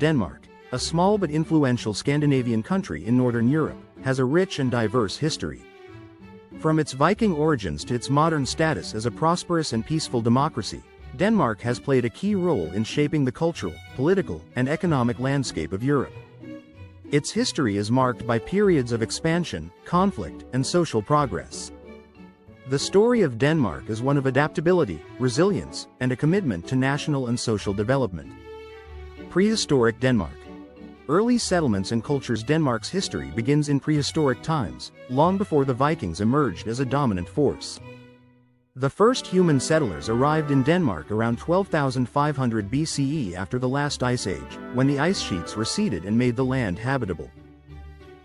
Denmark, a small but influential Scandinavian country in northern Europe, has a rich and diverse history. From its Viking origins to its modern status as a prosperous and peaceful democracy, Denmark has played a key role in shaping the cultural, political, and economic landscape of Europe. Its history is marked by periods of expansion, conflict, and social progress. The story of Denmark is one of adaptability, resilience, and a commitment to national and social development. Prehistoric Denmark. Early settlements and cultures. Denmark's history begins in prehistoric times, long before the Vikings emerged as a dominant force. The first human settlers arrived in Denmark around 12,500 BCE after the last ice age, when the ice sheets receded and made the land habitable.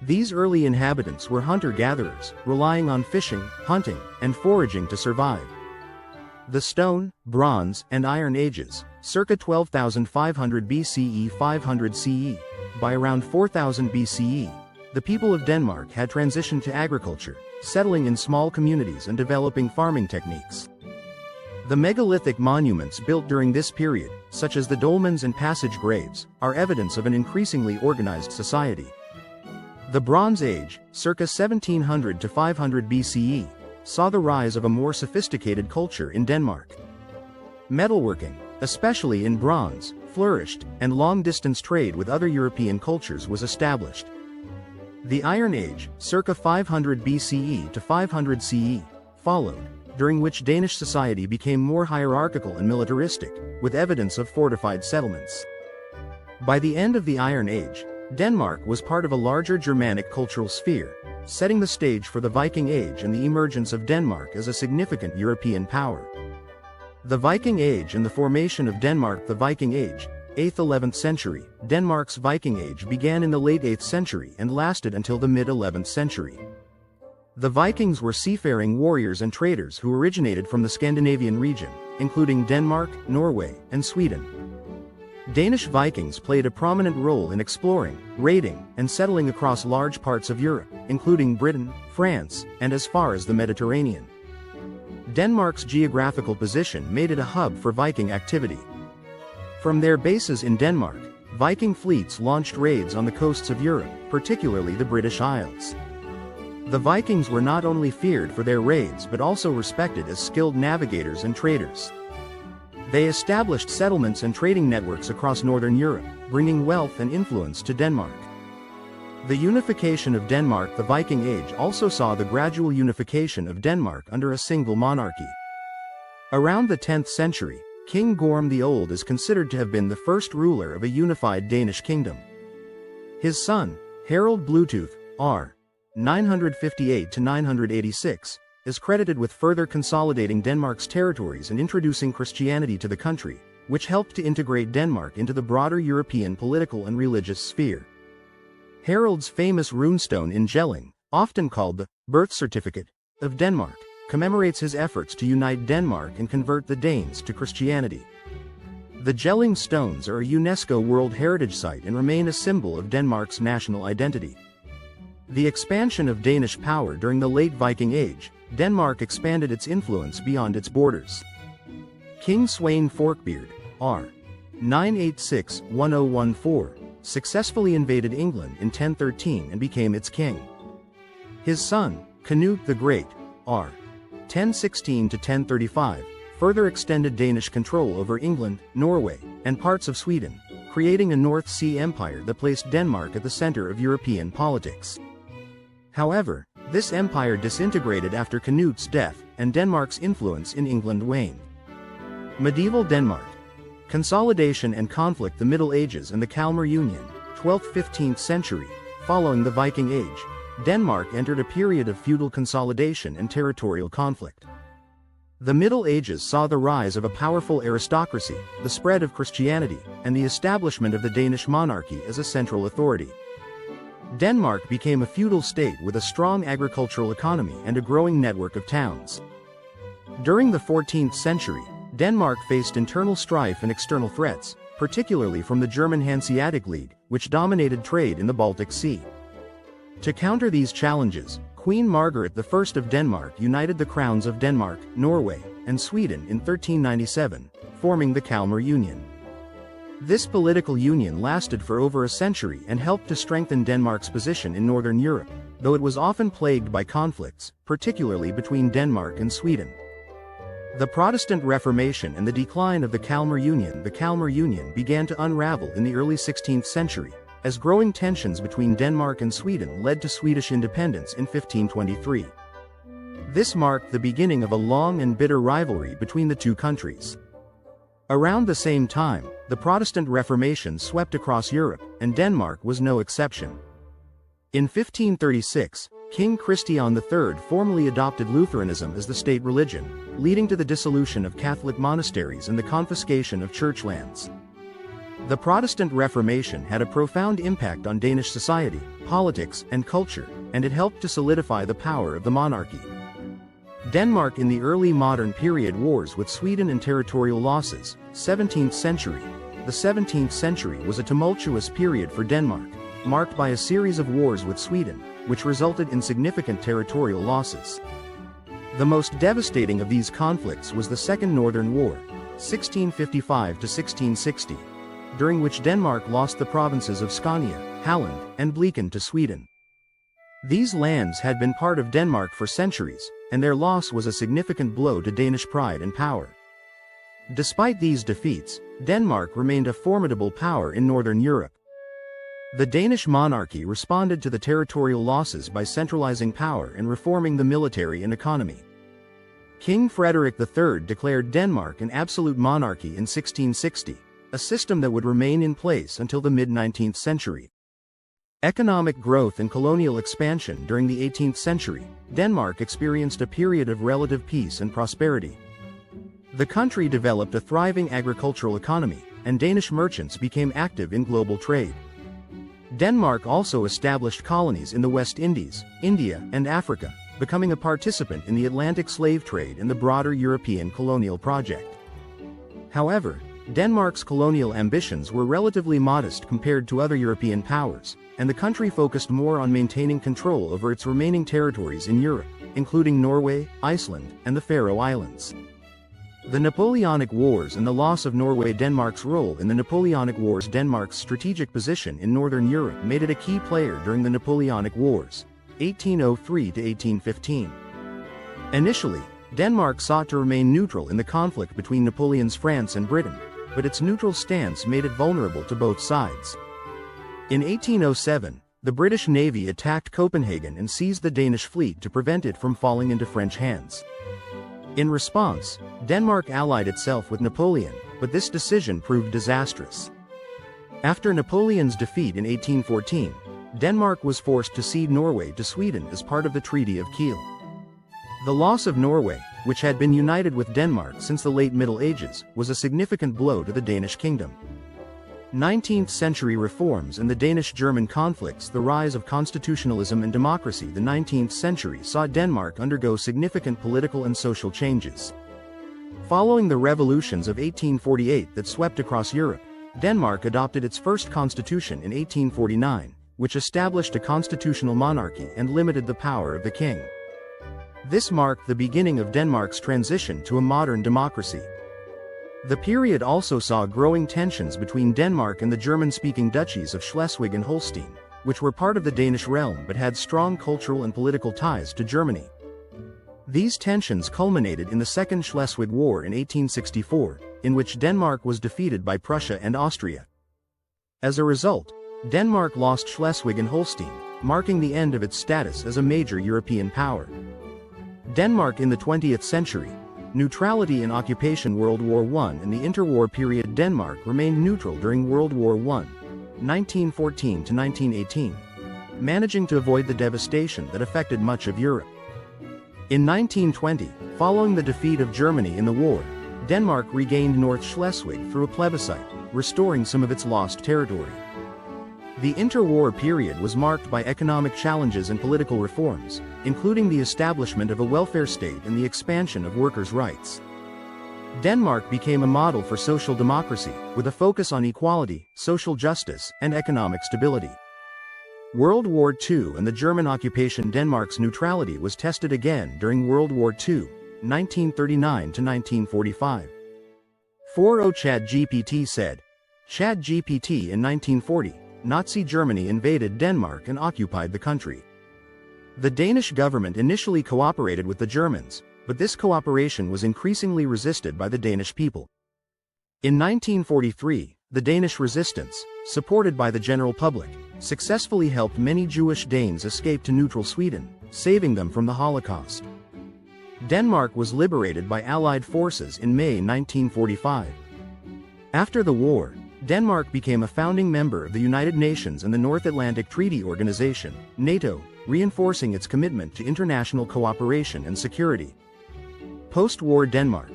These early inhabitants were hunter-gatherers, relying on fishing, hunting, and foraging to survive. The Stone, Bronze, and Iron Ages, circa 12,500 BCE 500 CE, by around 4000 BCE, the people of Denmark had transitioned to agriculture, settling in small communities and developing farming techniques. The megalithic monuments built during this period, such as the dolmens and passage graves, are evidence of an increasingly organized society. The Bronze Age, circa 1700 to 500 BCE, saw the rise of a more sophisticated culture in Denmark. Metalworking, especially in bronze, flourished, and long-distance trade with other European cultures was established. The Iron Age, circa 500 BCE to 500 CE, followed, during which Danish society became more hierarchical and militaristic, with evidence of fortified settlements. By the end of the Iron Age, Denmark was part of a larger Germanic cultural sphere, setting the stage for the Viking Age and the emergence of Denmark as a significant European power. The Viking Age and the formation of Denmark. The Viking Age, 8th–11th century. Denmark's Viking Age began in the late 8th century and lasted until the mid-11th century. The Vikings were seafaring warriors and traders who originated from the Scandinavian region, including Denmark, Norway, and Sweden. Danish Vikings played a prominent role in exploring, raiding, and settling across large parts of Europe, including Britain, France, and as far as the Mediterranean. Denmark's geographical position made it a hub for Viking activity. From their bases in Denmark, Viking fleets launched raids on the coasts of Europe, particularly the British Isles. The Vikings were not only feared for their raids but also respected as skilled navigators and traders. They established settlements and trading networks across northern Europe, bringing wealth and influence to Denmark. The unification of Denmark. The Viking Age also saw the gradual unification of Denmark under a single monarchy. Around the 10th century, King Gorm the Old is considered to have been the first ruler of a unified Danish kingdom. His son, Harald Bluetooth, r. 958–986, is credited with further consolidating Denmark's territories and introducing Christianity to the country, which helped to integrate Denmark into the broader European political and religious sphere. Harald's famous runestone in Jelling, often called the birth certificate of Denmark, commemorates his efforts to unite Denmark and convert the Danes to Christianity. The Jelling stones are a UNESCO World Heritage Site and remain a symbol of Denmark's national identity. The expansion of Danish power. During the late Viking Age, Denmark expanded its influence beyond its borders. King Sweyn Forkbeard, r. 986–1014, successfully invaded England in 1013 and became its king. His son, Canute the Great, r. 1016–1035, further extended Danish control over England, Norway, and parts of Sweden, creating a North Sea empire that placed Denmark at the center of European politics. However, this empire disintegrated after Canute's death, and Denmark's influence in England waned. Medieval Denmark. Consolidation and conflict. The Middle Ages and the Kalmar Union, 12th–15th century. Following the Viking Age, Denmark entered a period of feudal consolidation and territorial conflict. The Middle Ages saw the rise of a powerful aristocracy, the spread of Christianity, and the establishment of the Danish monarchy as a central authority. Denmark became a feudal state with a strong agricultural economy and a growing network of towns. During the 14th century, Denmark faced internal strife and external threats, particularly from the German Hanseatic League, which dominated trade in the Baltic Sea. To counter these challenges, Queen Margaret I of Denmark united the crowns of Denmark, Norway, and Sweden in 1397, forming the Kalmar Union. This political union lasted for over a century and helped to strengthen Denmark's position in Northern Europe, though it was often plagued by conflicts, particularly between Denmark and Sweden. The Protestant Reformation and the decline of the Kalmar Union began to unravel in the early 16th century, as growing tensions between Denmark and Sweden led to Swedish independence in 1523. This marked the beginning of a long and bitter rivalry between the two countries. Around the same time, the Protestant Reformation swept across Europe, and Denmark was no exception. In 1536, King Christian III formally adopted Lutheranism as the state religion, leading to the dissolution of Catholic monasteries and the confiscation of church lands. The Protestant Reformation had a profound impact on Danish society, politics, and culture, and it helped to solidify the power of the monarchy. Denmark in the early modern period wars with Sweden and territorial losses, 17th century. The 17th century was a tumultuous period for Denmark, marked by a series of wars with Sweden, which resulted in significant territorial losses. The most devastating of these conflicts was the Second Northern War, 1655 to 1660, during which Denmark lost the provinces of Scania, Halland, and Blekinge to Sweden. These lands had been part of Denmark for centuries, and their loss was a significant blow to Danish pride and power. Despite these defeats, Denmark remained a formidable power in Northern Europe. The Danish monarchy responded to the territorial losses by centralizing power and reforming the military and economy. King Frederik III declared Denmark an absolute monarchy in 1660, a system that would remain in place until the mid-19th century. Economic growth and colonial expansion during the 18th century, Denmark experienced a period of relative peace and prosperity. The country developed a thriving agricultural economy, and Danish merchants became active in global trade. Denmark also established colonies in the West Indies, India, and Africa, becoming a participant in the Atlantic slave trade and the broader European colonial project. However, Denmark's colonial ambitions were relatively modest compared to other European powers, and the country focused more on maintaining control over its remaining territories in Europe, including Norway, Iceland, and the Faroe Islands. The Napoleonic Wars and the loss of Norway. Denmark's role in the Napoleonic Wars. Denmark's strategic position in Northern Europe made it a key player during the Napoleonic Wars, 1803 to 1815. Initially, Denmark sought to remain neutral in the conflict between Napoleon's France and Britain, but its neutral stance made it vulnerable to both sides. In 1807, the British Navy attacked Copenhagen and seized the Danish fleet to prevent it from falling into French hands. In response, Denmark allied itself with Napoleon, but this decision proved disastrous. After Napoleon's defeat in 1814, Denmark was forced to cede Norway to Sweden as part of the Treaty of Kiel. The loss of Norway, which had been united with Denmark since the late Middle Ages, was a significant blow to the Danish kingdom. 19th century reforms and the Danish-German conflicts. The rise of constitutionalism and democracy. The 19th century saw Denmark undergo significant political and social changes. Following the revolutions of 1848 that swept across Europe, Denmark adopted its first constitution in 1849, which established a constitutional monarchy and limited the power of the king. This marked the beginning of Denmark's transition to a modern democracy. The period also saw growing tensions between Denmark and the German-speaking duchies of Schleswig and Holstein, which were part of the Danish realm but had strong cultural and political ties to Germany. These tensions culminated in the Second Schleswig War in 1864, in which Denmark was defeated by Prussia and Austria. As a result, Denmark lost Schleswig and Holstein, marking the end of its status as a major European power. Denmark in the 20th century. Neutrality in occupation. World War I and the interwar period. Denmark remained neutral during World War I, 1914 to 1918, managing to avoid the devastation that affected much of Europe. In 1920, following the defeat of Germany in the war, Denmark regained North Schleswig through a plebiscite, restoring some of its lost territory. The interwar period was marked by economic challenges and political reforms, including the establishment of a welfare state and the expansion of workers' rights. Denmark became a model for social democracy, with a focus on equality, social justice, and economic stability. World War II and the German occupation. Denmark's neutrality was tested again during World War II, 1939 to 1945. 4 ChatGPT said, ChatGPT in 1940, Nazi Germany invaded Denmark and occupied the country. The Danish government initially cooperated with the Germans, but this cooperation was increasingly resisted by the Danish people. In 1943, the Danish resistance, supported by the general public, successfully helped many Jewish Danes escape to neutral Sweden, saving them from the Holocaust. Denmark was liberated by Allied forces in May 1945. After the war, Denmark became a founding member of the United Nations and the North Atlantic Treaty Organization, NATO, reinforcing its commitment to international cooperation and security. Post-war Denmark.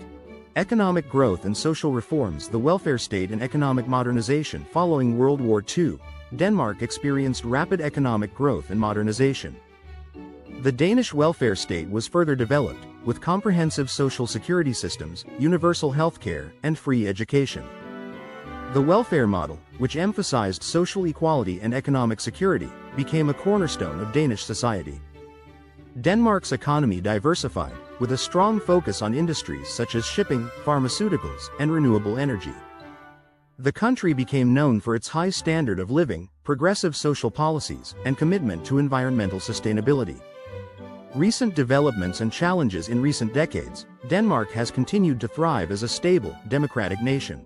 Economic growth and social reforms. The welfare state and economic modernization. Following World War II, Denmark experienced rapid economic growth and modernization. The Danish welfare state was further developed, with comprehensive social security systems, universal healthcare, and free education. The welfare model, which emphasized social equality and economic security, became a cornerstone of Danish society. Denmark's economy diversified, with a strong focus on industries such as shipping, pharmaceuticals, and renewable energy. The country became known for its high standard of living, progressive social policies, and commitment to environmental sustainability. Recent developments and challenges. In recent decades, Denmark has continued to thrive as a stable, democratic nation.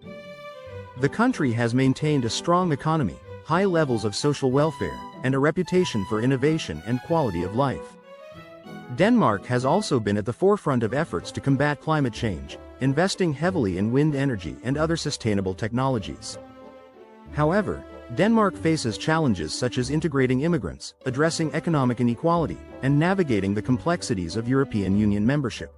The country has maintained a strong economy, high levels of social welfare, and a reputation for innovation and quality of life. Denmark has also been at the forefront of efforts to combat climate change, investing heavily in wind energy and other sustainable technologies. However, Denmark faces challenges such as integrating immigrants, addressing economic inequality, and navigating the complexities of European Union membership.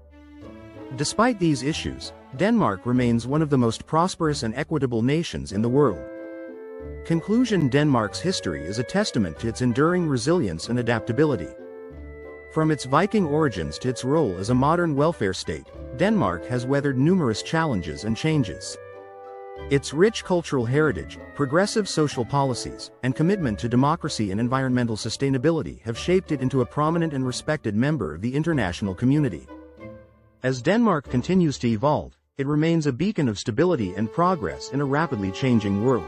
Despite these issues, Denmark remains one of the most prosperous and equitable nations in the world. Conclusion. Denmark's history is a testament to its enduring resilience and adaptability. From its Viking origins to its role as a modern welfare state, Denmark has weathered numerous challenges and changes. Its rich cultural heritage, progressive social policies, and commitment to democracy and environmental sustainability have shaped it into a prominent and respected member of the international community. As Denmark continues to evolve, it remains a beacon of stability and progress in a rapidly changing world.